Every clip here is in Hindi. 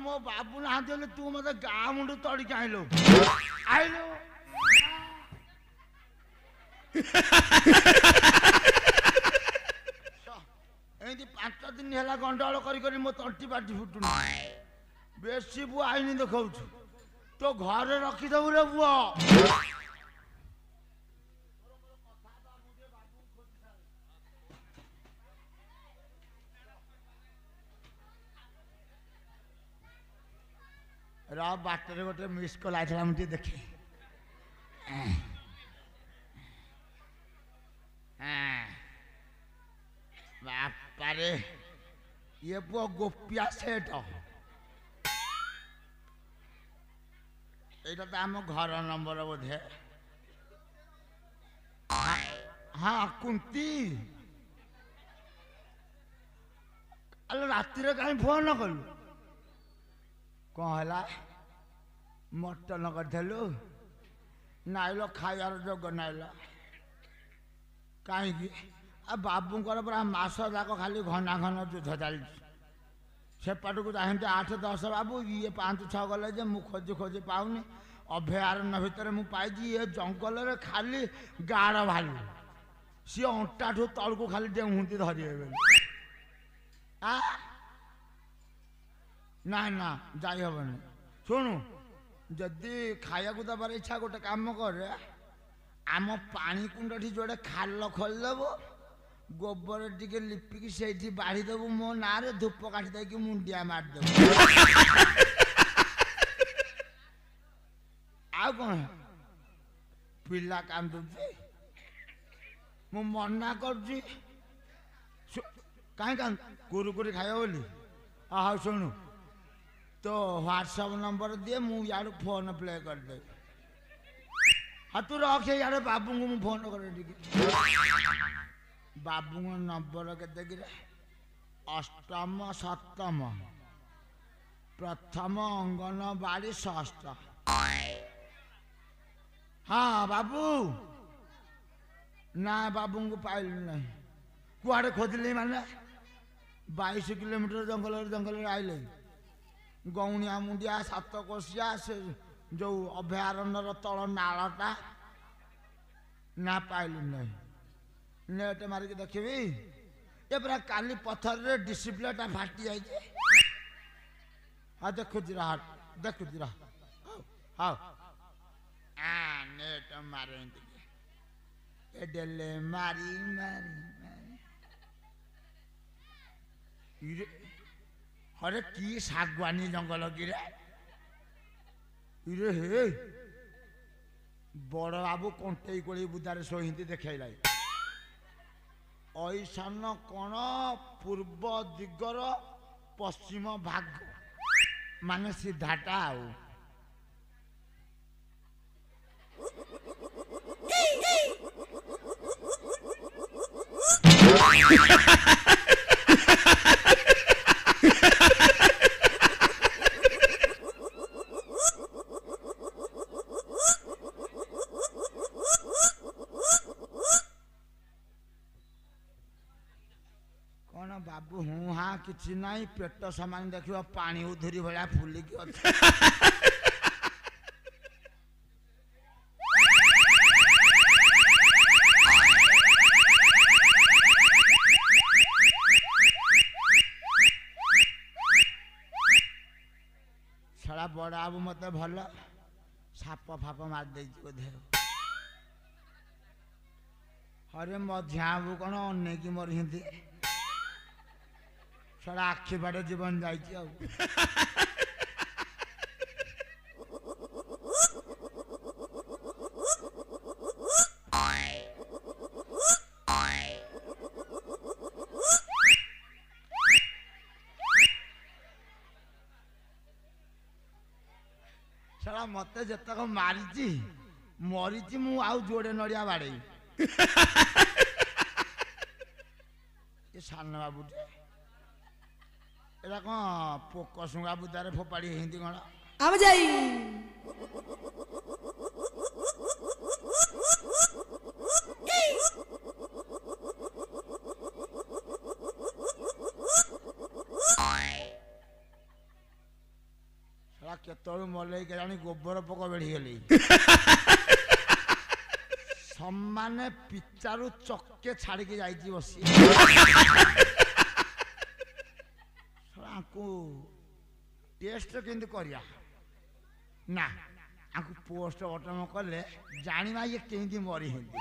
मो बाबू ना तू मत गाँ मुंड तड़िक आइलु आइलु एमती 5 दिन है गंडल कर मो तंटी पाटी फुटुन बेसी बु आईनी देखा तो घरे रखीदेबू रे पुओ बाटर गोटे मिस कल आइला मुझे देखे बापारे ये पुओ गोपिया सेठ ये तो आम घर नंबर बोधे हाँ कुंती अल राति कहीं फोन कलु कौन है मटन करूँ नाइल खाइबार जोग नाइल कहीं बाबूंर पूरा मास जाक खाली घना घन युद्ध चली सेपट को चाहते 8-10 बाबू ये 5-6 गले जे मु खोजी खोजी पाऊनी अभयारण्य भितर मु पाई ये जंगल रे खाली गाड़ भालू सी अंटा ठू तल को खाली डेहुंती धरिए ना ना जाई हबनी शुणु जदि खाया को दबार इच्छा गोटे काम कर आम पानी कुंड ठी जोड़े खाल खोलदेव गोबर टिके लिपिकी से बाढ़ीदेव मो ना रे धूप काटी देकी मुंडिया मारदेव आ कौन पिला कांदुची मु मना कर कहीं कुरकुरी खाइब बोली हाँ शुणु तो व्हाट्सएप नंबर दिए मु यार फोन प्ले कर दे हाँ तू रखे यार बाबू को फोन कर बाबू नंबर के अष्टम सप्तम प्रथम अंगनवाड़ी षष्ठ हाँ बाबू ना बाबू को पाइल नहीं कुआड़े खोजली माने 22 किलोमीटर जंगल आइले गौणिया मुंडिया 7 कोशिया से जो अभयारण्य तल नालटा ना पाइल नहीं नेट मारिक देखी ये पूरा काली पथर रे डिस्प्ले टा फाटी जाइए हाँ देखुची रहा देखुची रहा हाँ नेट मारे डेले मारी मारी अरे की सागवानी जंगल की रे हे बड़ बाबू कंटे कोड़ी बुदारे सोहिंती देखला ऐसान कण पूर्व दिगर पश्चिम भाग माने सीधाटा आउ बाबू हूँ हाँ कि नाई पेट सामान देखिए पानी उधरी भाया फुलिकी अच्छे छड़ा बड़ बाबू मत भल साप फाप मारदे बोधे अरे मझिया बाबू कौन अनेक मरी सारा आखि बाटे जीवन जाइए सारा मत जतक मारी मरी मु आउ जोड़े नड़िया बाड़े ये सान बाबू एरा कौन पोक सुंगा बुदारे फोपाड़ी हिंदी कौन आम जाई କେତେବେଳୁ ମଲେଇ କେଜାଣି ଗୋବର ପୋକ ବେଢ଼ିଗଲି ସମାନେ ପିଚାରୁ ଚକେ ଛାଡ଼ିକି ଯାଇଛି ବସି ଆଙ୍କୁ ଟେଷ୍ଟ କେମିତି କରିବା ନା ଆଙ୍କୁ ପୋଷ୍ଟ ବଟମ କଲେ ଜାଣିବା ଇଏ କେମିତି ମରିଛନ୍ତି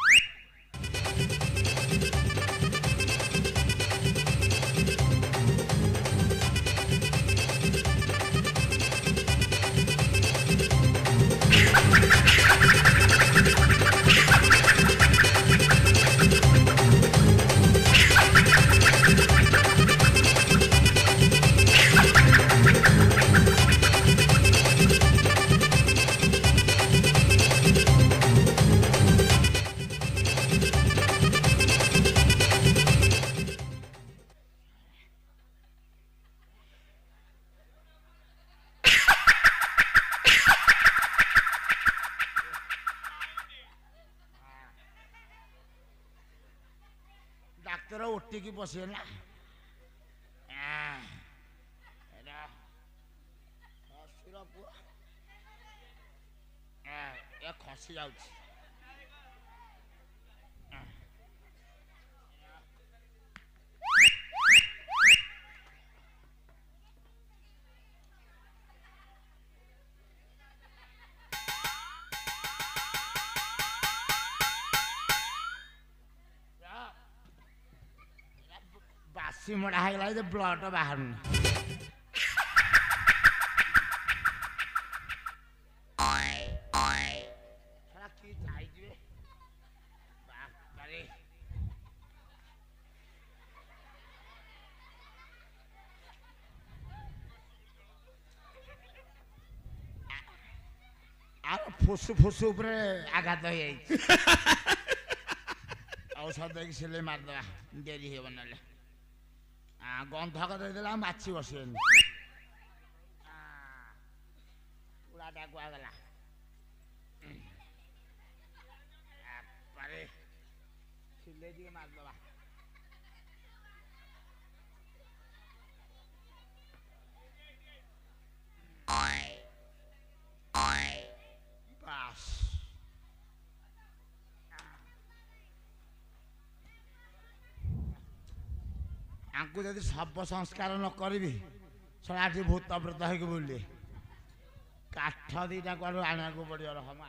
ଡାକ୍ତର ଉଠିକି ବସିବେ ନା ଏ ଖସି ଯାଉଛି ବାସି ମଡ଼ା ହେଇଗଲା ଯେ ବ୍ଲଡ ବାହାରୁନି କି ଯାଇଯିବେ ବାପାରେ ଆଉ ଫୁସୁ ଫୁସୁ ଉପରେ ଆଘାତ ହେଇଯାଇଛି ଔଷଧ ଦେଇକି ସିଲେଇ ମାରିଦେବା ଡେରି ହେବ ନହେଲେ ଗନ୍ଧକ ଦେଇଦେଲା ମାଛି ବସିବେନି ପୁରାଟା କୁଆଗଲା ପାରେ ସିଲେଇ ଟିକେ ମାରିଦେବା ବାସ୍ ଆଙ୍କୁ ଯଦି ଶବ ସଂସ୍କାର ନ କରିବି ଶଳାଠି ଭୂତ ବ୍ରତ ହେଇକି ବୁଲି କାଠ ଦିଟା କୁଆଡୁ ଆଣିବାକୁ ପଡିବ ରହମ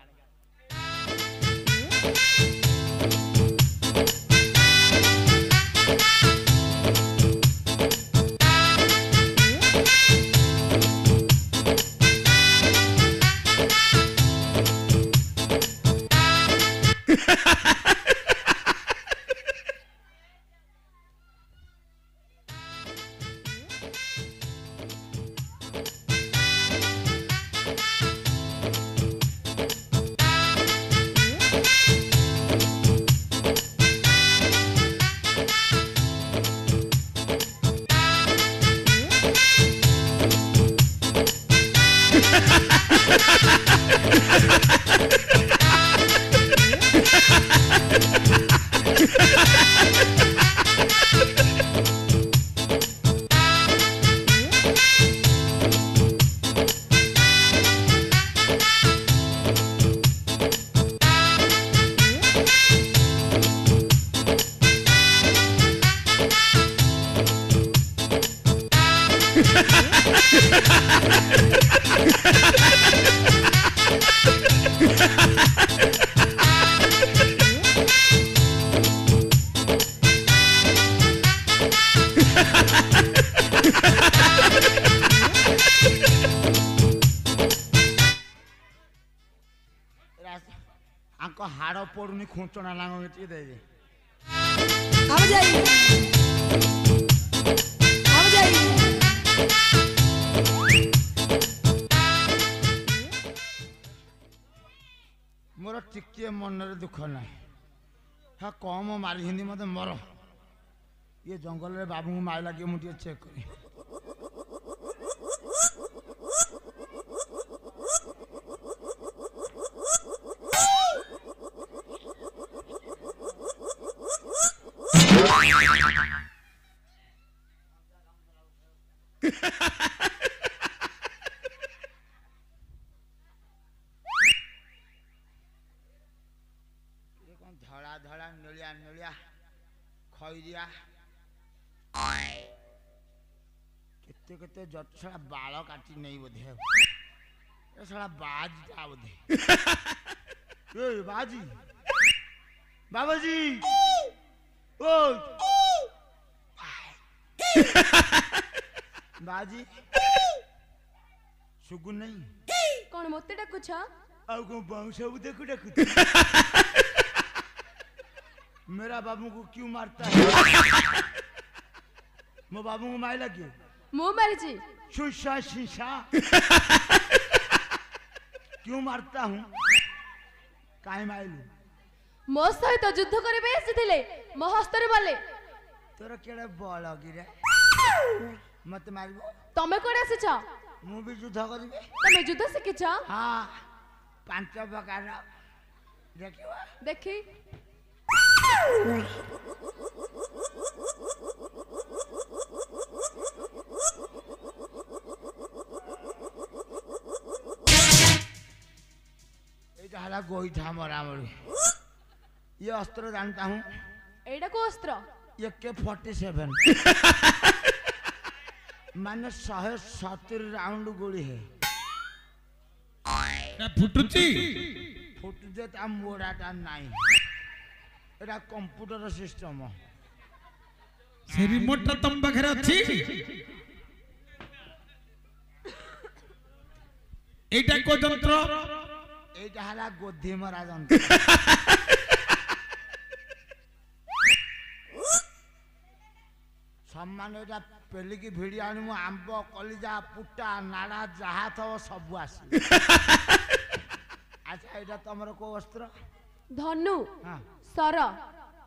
आंको हाड़ पड़ुनी खुंचना लांग दे दे हम जाई मोर टिके मन रे दुख ना हा कम मारी हिंदी मत मर ये जंगल रे बाबू को मार लगे मुझे चेक करी बिरिया केते केते जटछड़ा बाल काटी नहीं बोधे ये साला बाज था बोधे ए बाजी बाबाजी ओ बाजी सुगु नहीं कौन मते डाकुछ आउ को बाउंस सब देखु डाकु मेरा बाबू को क्यों मारता है मो बाबू को मार लगे मु मारिची शुशा शीशा क्यों मारता हूँ काहे माइलू मो सहित युद्ध करबे आसीथिले मो हस्ତରେ बले तोर केड़े बल गिरे मत मारबो तमे कोडे आसीछ मु भी युद्ध करबे तमे युद्ध सिकिछ हां पांच प्रकार देखिवा देखी हाला गोईठा मरा मरी ये अस्त्र जानता हूँ एडा को अस्त्र AK-47 माने 170 राउंड गोली है फुटुची फुटुजे ता मोड़ाटा नहीं एटा कंप्यूटर सिस्टम से रिमोट तम पाखरे अछि एटा को यंत्र एटा हाला गोधी मरा जंत्र सम्मान एटा पेली की भिड़ी आनी मु आंब कलिजा पुट्टा नाड़ा जहा थव सब आसी अच्छा एटा तमर को अस्त्र धनु हां सर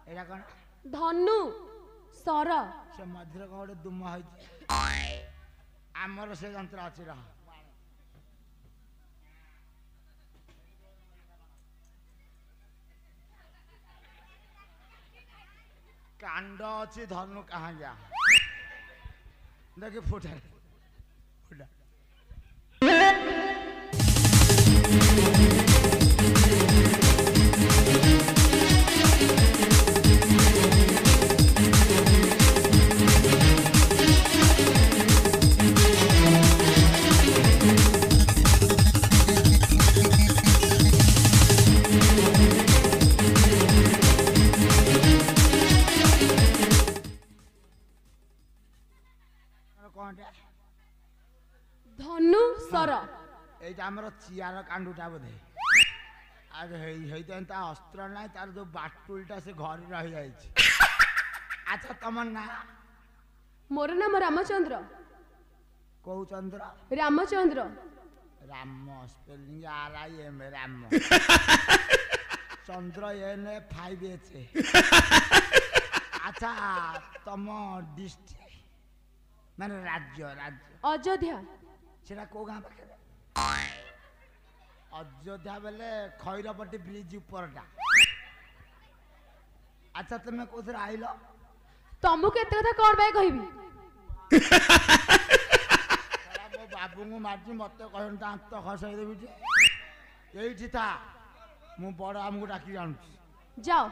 एटा कोन धनु सर से मध्य गोटे दुम है आमर से यंत्र अच्छी रहा कांड अच्छी धनु कहाँ जा देखिए फुटा फुटा धनु सर एटा हमर चियार कांडूटा बोधे आज हेई ता अस्त्र नाही तार जो बाटुलटा से घर रह जाई अच्छा तमन ना मोर नाम रामचंद्र कहू चंद्र Ramchandra Ram spelling RIM Ram Chandra N5H अच्छा तम डिस्ट्रिक्ट माने राज्य राज्य अयोध्या सेटा को गाँ पाखे अयोध्या बेले खैरपट्टी ब्रिज ऊपरटा अच्छा तुम कौन आइल तमु केते कथा कोन बाय कहबी मो बाबू को मारची मत कह दांत खसई देवी ये था मु बड़ आमको डाकी जानू जाओ